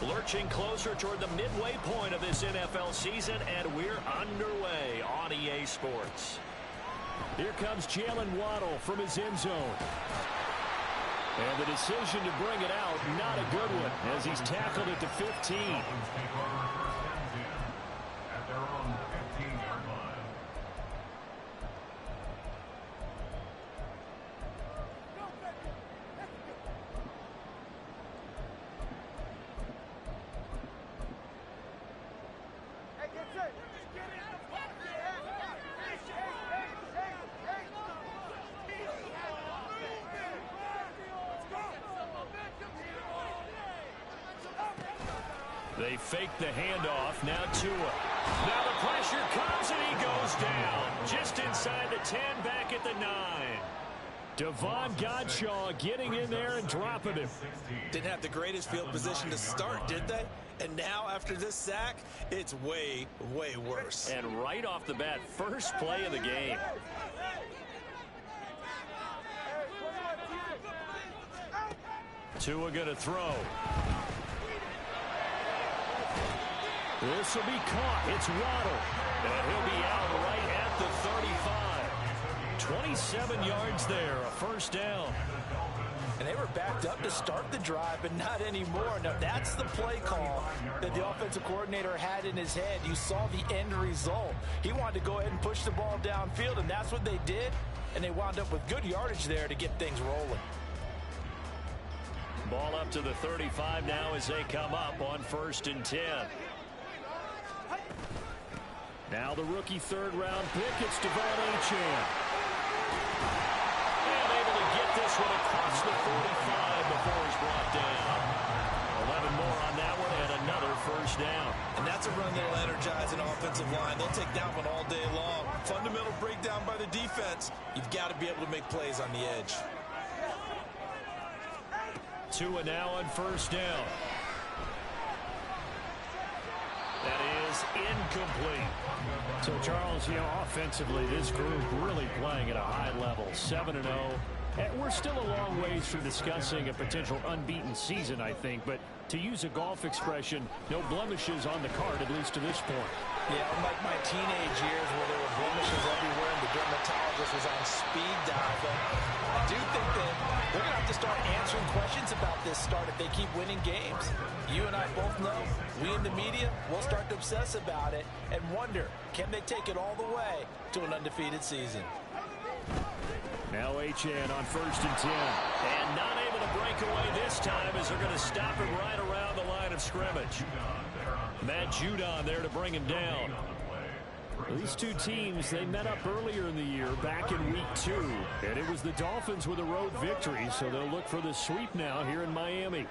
Lurching closer toward the midway point of this NFL season, and we're underway on EA Sports. Here comes Jalen Waddle from his end zone. And the decision to bring it out, not a good one, as he's tackled at the 15. At their own 15-yard line. They fake the handoff. Now Tua. Now the pressure comes and he goes down. Just inside the 10, back at the 9. Devon Godshaw getting in there and dropping him. Didn't have the greatest field position to start, did they? And now after this sack, it's way, way worse. And right off the bat, first play of the game. Tua going to throw. This will be caught. It's Waddle. And he'll be out right at the 35. 27 yards there, a first down. And they were backed up to start the drive, but not anymore. Now, that's the play call that the offensive coordinator had in his head. You saw the end result. He wanted to go ahead and push the ball downfield, and that's what they did. And they wound up with good yardage there to get things rolling. Ball up to the 35 now as they come up on 1st and 10. Now the rookie third-round pick, it's Devon Achane. And able to get this one across the 45 before he's brought down. 11 more on that one and another first down. And that's a run that'll energize an offensive line. They'll take that one all day long. Fundamental breakdown by the defense. You've got to be able to make plays on the edge. Tua now on first down. That is incomplete. So, Charles, you know, offensively, this group really playing at a high level, 7-0. And we're still a long ways from discussing a potential unbeaten season, I think. But to use a golf expression, no blemishes on the card, at least to this point. Yeah, unlike my teenage years where there were blemishes everywhere and the dermatologist was on speed dial. But I do think that they're going to have to start answering questions about this start if they keep winning games. You and I both know, we in the media will start to obsess about it and wonder, can they take it all the way to an undefeated season? Now Achane on 1st and 10. And not able to break away this time as they're going to stop him right around the line of scrimmage. Matt Judon there to bring him down. These two teams, they met up earlier in the year, back in week 2. And it was the Dolphins with a road victory, so they'll look for the sweep now here in Miami.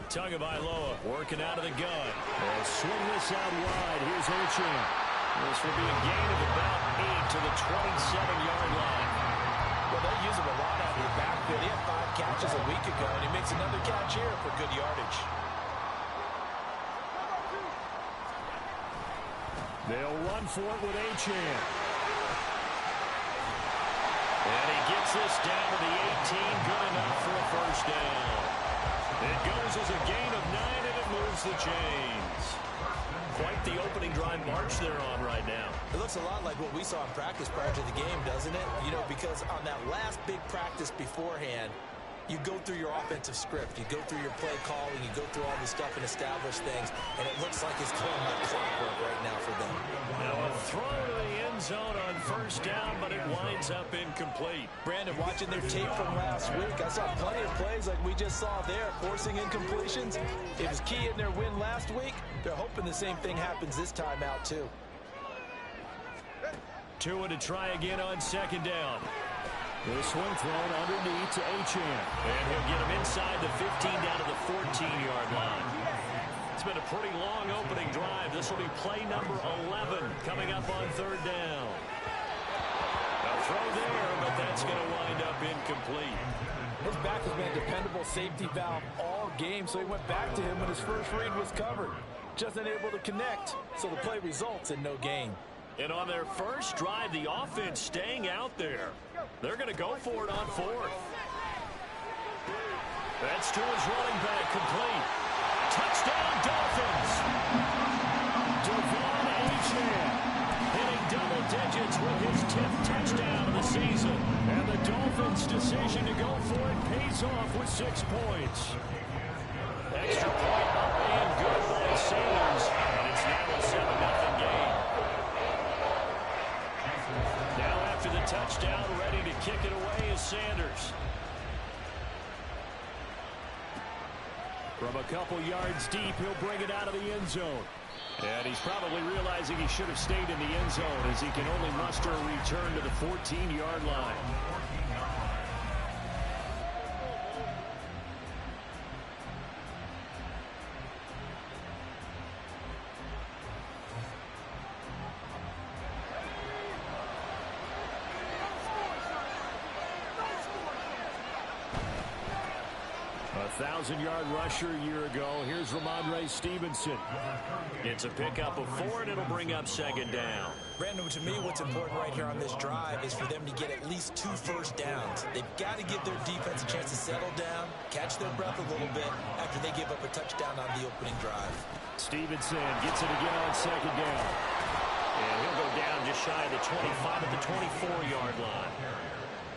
Tagovailoa working out of the gun. They'll swing this out wide. Here's Achane. This will be a gain of about 8 to the 27-yard line. Well, they use him a lot out of the backfield. He had 5 catches a week ago, and he makes another catch here for good yardage. They'll run for it with Achane. And he gets this down to the 18. Good enough for a first down. It goes as a gain of 9, and it moves the chains. Quite the opening drive march they're on right now. It looks a lot like what we saw in practice prior to the game, doesn't it? You know, because on that last big practice beforehand, you go through your offensive script. You go through your play calling. You go through all this stuff and establish things. And it looks like it's going like clockwork right now for them. Now a throw to the end zone on first down, but it winds up incomplete. Brandon, watching their tape from last week, I saw plenty of plays like we just saw there, forcing incompletions. It was key in their win last week. They're hoping the same thing happens this time out, too. Tua to try again on second down. This one thrown underneath to Achane. And he'll get him inside the 15 down to the 14-yard line. It's been a pretty long opening drive. This will be play number 11 coming up on third down. A throw there, but that's going to wind up incomplete. His back has been a dependable safety valve all game, so he went back to him when his first read was covered. Just unable to connect, so the play results in no gain. And on their first drive, the offense staying out there. They're going to go for it on fourth. That's to his running back, complete. Touchdown, Dolphins. Devon Achane hitting double digits with his 10th touchdown of the season. And the Dolphins' decision to go for it pays off with 6 points. Extra point up and good for the Sailors. And it's now a 7-0 game. Now after the touchdown, ready to kick it away is Sanders. From a couple yards deep, he'll bring it out of the end zone. And he's probably realizing he should have stayed in the end zone as he can only muster a return to the 14-yard line. A 1,000-yard rusher a year ago. Here's Ramondre Stevenson. It's a pickup of 4, and it'll bring up 2nd down. Brandon, to me, what's important right here on this drive is for them to get at least 2 first downs. They've got to give their defense a chance to settle down, catch their breath a little bit after they give up a touchdown on the opening drive. Stevenson gets it again on 2nd down. And he'll go down just shy of the 25 at the 24-yard line.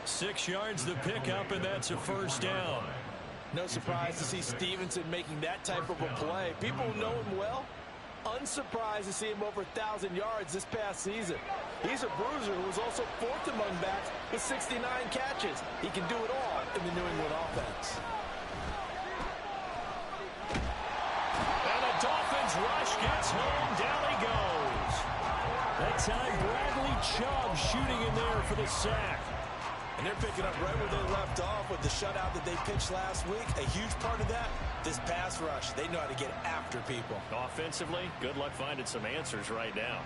6 yards the pickup, and that's a 1st down. No surprise to see Stevenson making that type of a play. People who know him well, unsurprised to see him over 1,000 yards this past season. He's a bruiser who was also 4th among backs with 69 catches. He can do it all in the New England offense. And the Dolphins rush gets home. Down he goes. That time Bradley Chubb shooting in there for the sack. And they're picking up right where they left off with the shutout that they pitched last week. A huge part of that, this pass rush. They know how to get after people. Offensively, good luck finding some answers right now.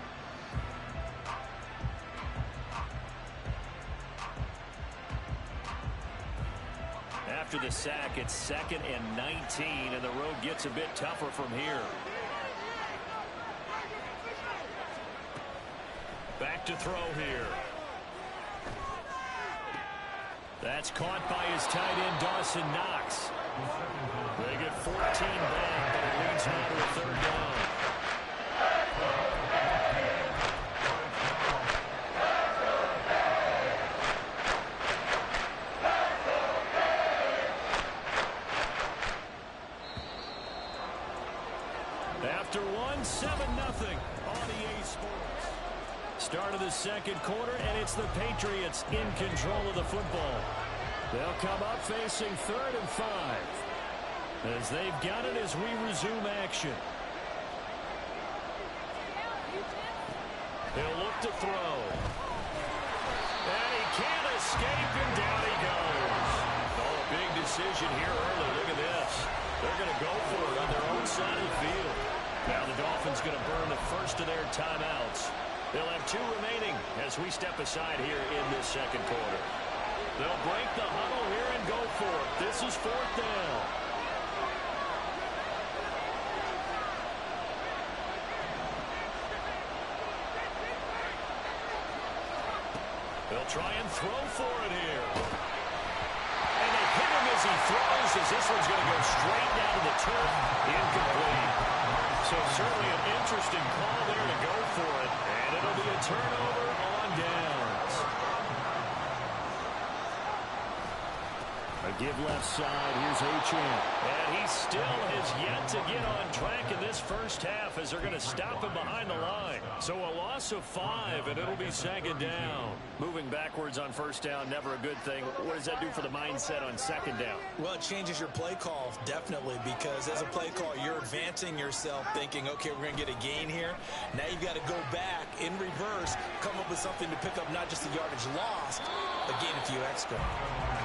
After the sack, it's 2nd and 19, and the road gets a bit tougher from here. Back to throw here. That's caught by his tight end, Dawson Knox. They get 14 back, but it leads now to a 3rd down. After 7-0 on EA Sports. Start of the 2nd quarter, and it's the Patriots in control of the football. They'll come up facing 3rd and 5. As they've got it as we resume action. He'll look to throw. And he can't escape, and down he goes. Oh, a big decision here early. Look at this. They're going to go for it on their own side of the field. Now the Dolphins going to burn the first of their timeouts. They'll have 2 remaining as we step aside here in this 2nd quarter. They'll break the huddle here and go for it. This is 4th down. They'll try and throw for it here. And they hit him as he throws, as this one's going to go straight down to the turf. Incomplete. So certainly an interesting call there to go for it. And it'll be a turnover on downs. A give left side. Here's Achane. And he still has yet to get on track in this first half as they're going to stop him behind the line. So a loss of 5, and it'll be 2nd down. Moving backwards on 1st down, never a good thing. What does that do for the mindset on 2nd down? Well, it changes your play call, definitely, because as a play call, you're advancing yourself thinking, okay, we're going to get a gain here. Now you've got to go back in reverse, come up with something to pick up not just the yardage lost, but gain a few extra.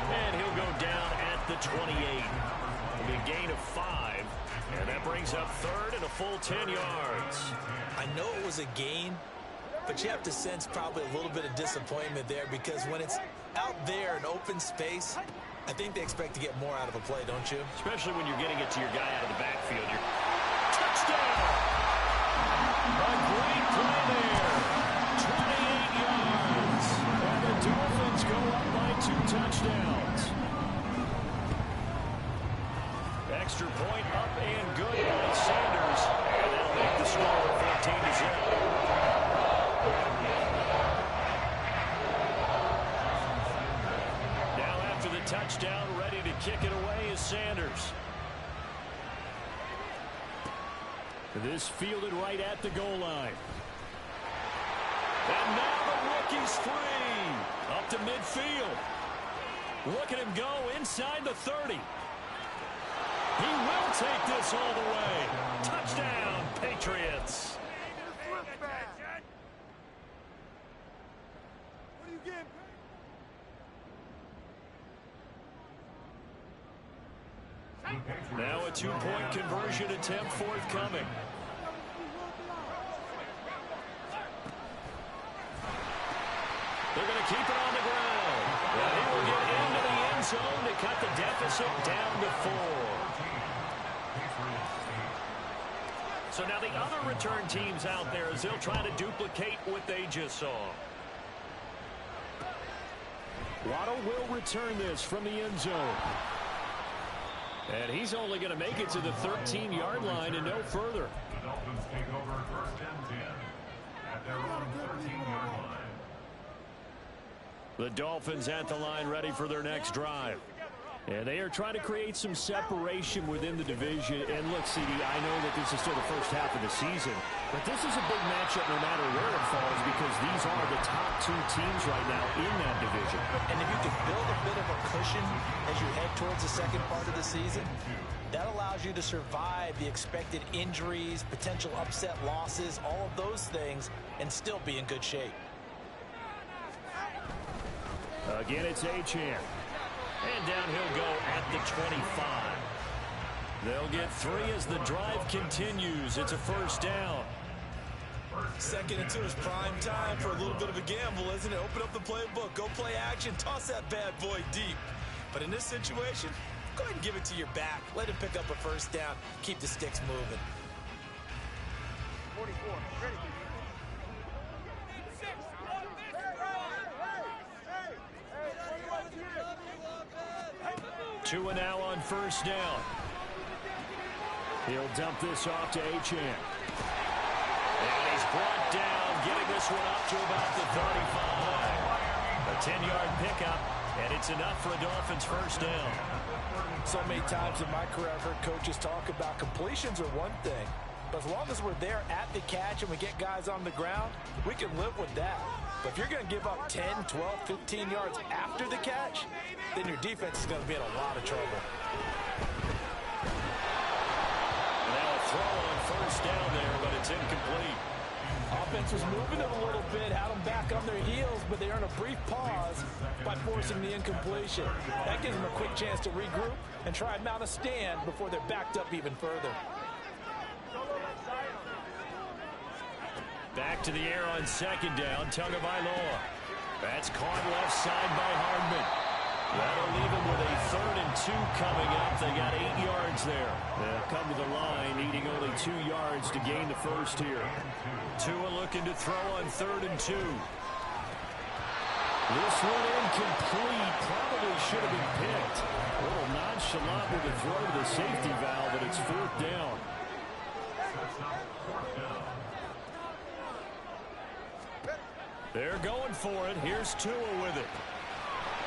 And he'll go down at the 28. It'll be a gain of 5, and that brings up 3rd and a full 10 yards. I know it was a gain, but you have to sense probably a little bit of disappointment there because when it's out there in open space, I think they expect to get more out of a play, don't you? Especially when you're getting it to your guy out of the backfield. Touchdown! A great play there. 28 yards. And the Dolphins go up by 2 touchdowns. extra point up and good by Sanders. And that'll make the score 14-0. Now after the touchdown, ready to kick it away is Sanders. This fielded right at the goal line. And now the rookie's free. Up to midfield. Look at him go inside the 30. He will take this all the way. Touchdown, Patriots. Now a two-point conversion attempt forthcoming. They're going to keep it on the ground. And he will get into the end zone to cut the deficit down to 4. So now the other return teams out there as they'll try to duplicate what they just saw. Waddle will return this from the end zone. And he's only going to make it to the 13-yard line and no further. The Dolphins take over 1st and 10 at their own 13-yard line. The Dolphins at the line ready for their next drive. And they are trying to create some separation within the division. And look, CD, I know that this is still the first half of the season, but this is a big matchup no matter where it falls because these are the top two teams right now in that division. And if you can build a bit of a cushion as you head towards the second part of the season, that allows you to survive the expected injuries, potential upset losses, all of those things, and still be in good shape. Again, it's Achane. And down he'll go at the 25. They'll get 3 as the drive continues. It's a first down. 2nd and 2 is prime time for a little bit of a gamble, isn't it? Open up the playbook, go play action, toss that bad boy deep. But in this situation, go ahead and give it to your back. Let him pick up a first down. Keep the sticks moving. 44, ready. 2 now on first down. He'll dump this off to Achane. And he's brought down, getting this one up to about the 35. A 10-yard pickup, and it's enough for a Dolphins first down. So many times in my career I've heard coaches talk about completions are one thing, but as long as we're there at the catch and we get guys on the ground, we can live with that. But if you're going to give up 10, 12, 15 yards after the catch, then your defense is going to be in a lot of trouble. Now a throw on first down there, but it's incomplete. Offense was moving it a little bit, had them back on their heels, but they earn a brief pause by forcing the incompletion. That gives them a quick chance to regroup and try and mount a stand before they're backed up even further. Back to the air on second down, Tagovailoa. That's caught left side by Hardman. That'll leave him with a 3rd and 2 coming up. They got 8 yards there. They'll come to the line, needing only 2 yards to gain the first here. Tua looking to throw on 3rd and 2. This one incomplete. Probably should have been picked. A little nonchalant with the throw to the safety valve, but it's 4th down. They're going for it. Here's Tua with it.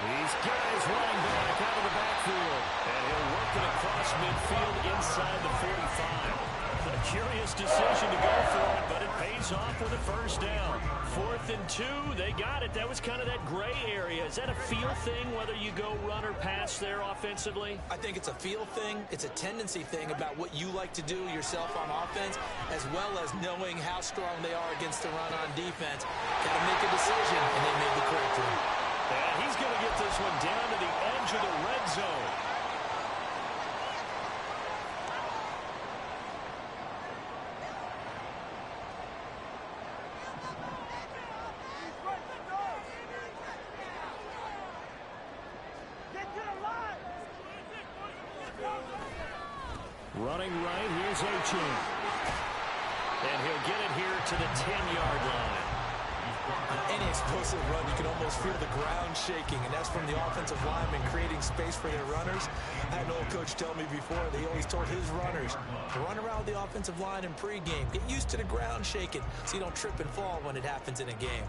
These guys running back out of the backfield. And he'll work it across midfield inside the 45. A curious decision to go for it, but it pays off with a first down. 4th and 2, they got it. That was kind of that gray area. Is that a feel thing, whether you go run or pass there offensively? I think it's a feel thing. It's a tendency thing about what you like to do yourself on offense, as well as knowing how strong they are against the run on defense. Got to make a decision, and they made the correct one. And he's going to get this one down to the edge of the red zone. Running right, here's Achane. And he'll get it here to the 10-yard line. Any explosive run, you can almost feel the ground shaking, and that's from the offensive linemen creating space for their runners. I had an old coach tell me before, they always told his runners to run around the offensive line in pregame. Get used to the ground shaking so you don't trip and fall when it happens in a game.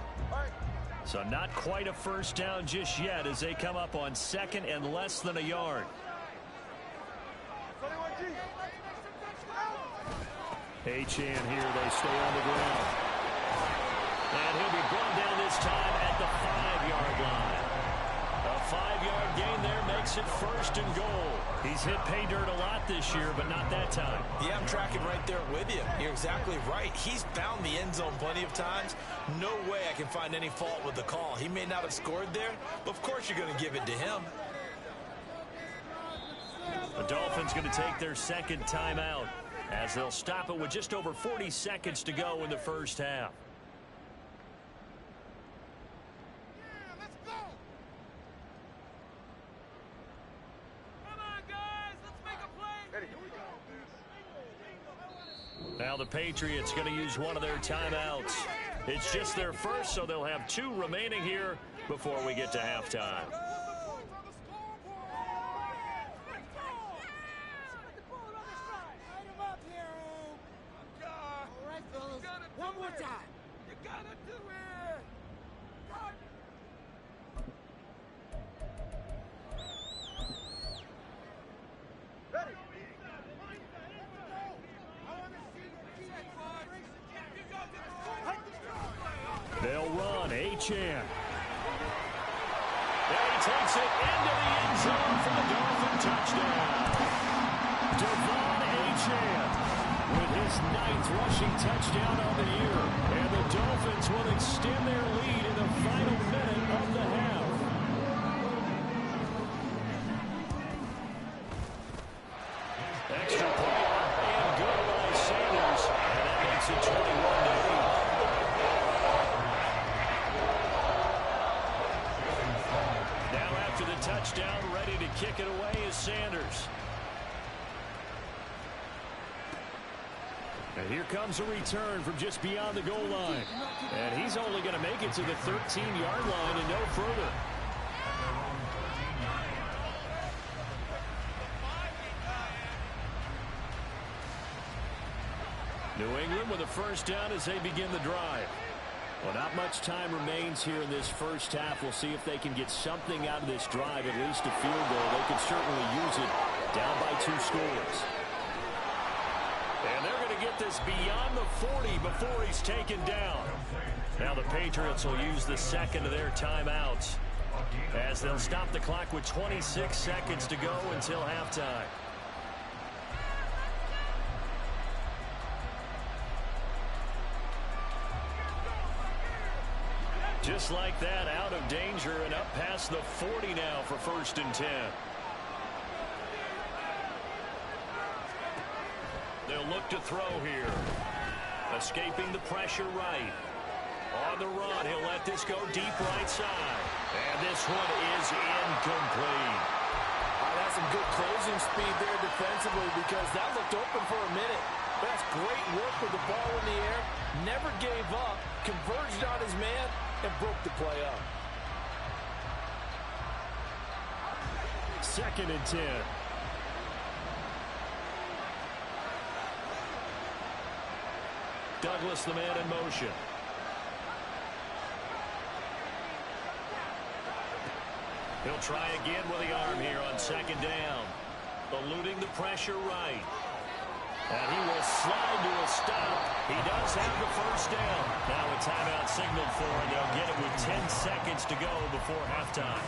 So not quite a first down just yet as they come up on second and less than a yard. Achane here, they stay on the ground. And he'll be brought down this time at the 5-yard line. A 5-yard gain there makes it first and goal. He's hit pay dirt a lot this year, but not that time. Yeah, I'm tracking right there with you. You're exactly right. He's found the end zone plenty of times. No way I can find any fault with the call. He may not have scored there, but of course you're going to give it to him. The Dolphins going to take their second timeout as they'll stop it with just over 40 seconds to go in the first half. Now the Patriots going to use one of their timeouts. It's just their first, so they'll have 2 remaining here before we get to halftime. One more time. You gotta do it. They'll run. Achane. And he takes it into the end zone for the Dolphin touchdown. Devon Achane with his 9th rushing touchdown of the year. And the Dolphins will extend their lead in the final minute of the half. Extra point and good by Sanders. And that makes it 21-8. Now after the touchdown, ready to kick it away is Sanders. And here comes a return from just beyond the goal line. And he's only going to make it to the 13-yard line and no further. New England with a first down as they begin the drive. Well, not much time remains here in this first half. We'll see if they can get something out of this drive, at least a field goal. They could certainly use it down by 2 scores. And they're going to get this beyond the 40 before he's taken down. Now the Patriots will use the second of their timeouts as they'll stop the clock with 26 seconds to go until halftime. Just like that, out of danger and up past the 40 now for 1st and 10. They'll look to throw here. Escaping the pressure right. On the run, he'll let this go deep right side. And this one is incomplete. That's some good closing speed there defensively because that looked open for a minute. But that's great work with the ball in the air. Never gave up, converged on his man, and broke the play up. 2nd and 10. Douglas, the man in motion. He'll try again with the arm here on 2nd down. Eluding the pressure right. And he will slide to a stop. He does have the first down. Now a timeout signaled for, and they'll get it with 10 seconds to go before halftime.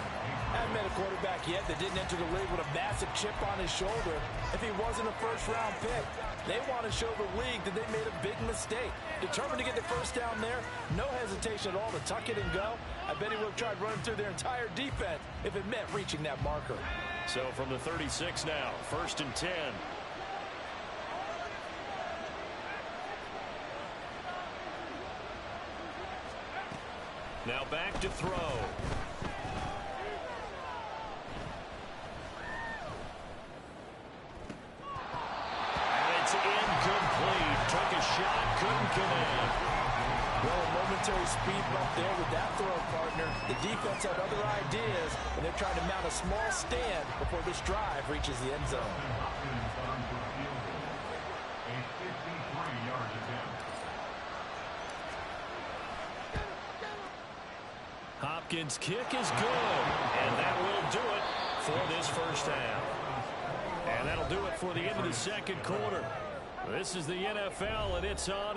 I haven't met a quarterback yet that didn't enter the league with a massive chip on his shoulder if he wasn't a first-round pick. They want to show the league that they made a big mistake. Determined to get the first down there, no hesitation at all to tuck it and go. I bet he would have tried running through their entire defense if it meant reaching that marker. So from the 36 now, 1st and 10. Now back to throw. And it's incomplete. Took a shot, couldn't connect. Well, a momentary speed bump there with that throw, partner. The defense had other ideas, and they're trying to mount a small stand before this drive reaches the end zone. Hopkins on for a field goal. A 53-yard attempt. Hopkins' kick is good, and that will do it for this first half. And that'll do it for the end of the second quarter. This is the NFL, and it's on.